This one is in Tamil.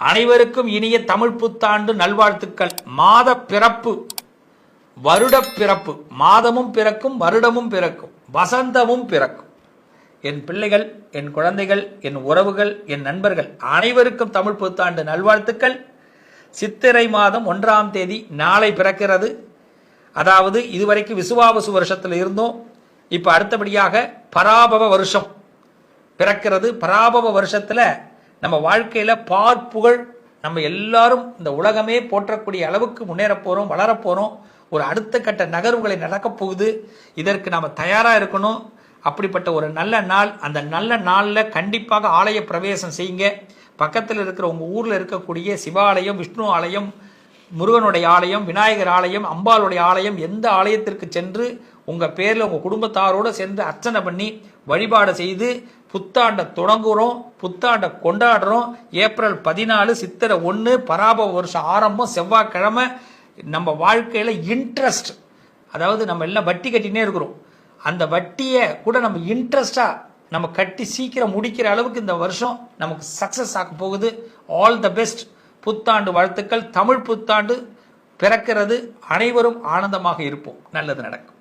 அனைவருக்கும் இனிய தமிழ் புத்தாண்டு நல்வாழ்த்துக்கள். மாத பிறப்பு, வருட பிறப்பு, மாதமும் பிறக்கும், வருடமும் பிறக்கும், வசந்தமும் பிறக்கும். என் பிள்ளைகள், என் குழந்தைகள், என் உறவுகள், என் நண்பர்கள் அனைவருக்கும் தமிழ் புத்தாண்டு நல்வாழ்த்துக்கள். சித்திரை மாதம் 1ஆம் தேதி நாளை பிறக்கிறது. அதாவது இதுவரைக்கும் விசுவாவசு வருஷத்தில் இருந்தோம். இப்ப அடுத்தபடியாக பராபவ வருஷம் பிறக்கிறது. பராபவ வருஷத்துல நம்ம வாழ்க்கையில பார்ப்புகள், நம்ம எல்லாரும் இந்த உலகமே போற்றக்கூடிய அளவுக்கு முன்னேற போறோம், வளர போறோம். ஒரு அடுத்த கட்ட நகர்வுகளை நடக்க போகுது. இதற்கு நாம தயாரா இருக்கணும். அப்படிப்பட்ட ஒரு நல்ல நாள். அந்த நல்ல நாள்ல கண்டிப்பாக ஆலய பிரவேசம் செய்யுங்க. பக்கத்தில் இருக்கிற உங்க ஊர்ல இருக்கக்கூடிய சிவாலயம், விஷ்ணு ஆலயம், முருகனுடைய ஆலயம், விநாயகர் ஆலயம், அம்பாளுடைய ஆலயம், எந்த ஆலயத்திற்கு சென்று உங்க பேர்ல உங்க குடும்பத்தாரோடு சென்று அர்ச்சனை பண்ணி வழிபாடு செய்து புத்தாண்டை தொடங்குறோம், புத்தாண்டை கொண்டாடுறோம். ஏப்ரல் 14 சித்திரை 1 பராபவ வருஷம் ஆரம்பம், செவ்வாய்க்கிழமை. நம்ம வாழ்க்கையில இன்ட்ரெஸ்ட், அதாவது நம்ம எல்லாம் வட்டி கட்டினே இருக்கிறோம். அந்த வட்டியை கூட நம்ம இன்ட்ரெஸ்டா நம்ம கட்டி சீக்கிரம் முடிக்கிற அளவுக்கு இந்த வருஷம் நமக்கு சக்சஸ் ஆக போகுது. All the best. புத்தாண்டு வாழ்த்துக்கள். தமிழ் புத்தாண்டு பிறக்கிறது. அனைவரும் ஆனந்தமாக இருப்போம். நல்லது நடக்கும்.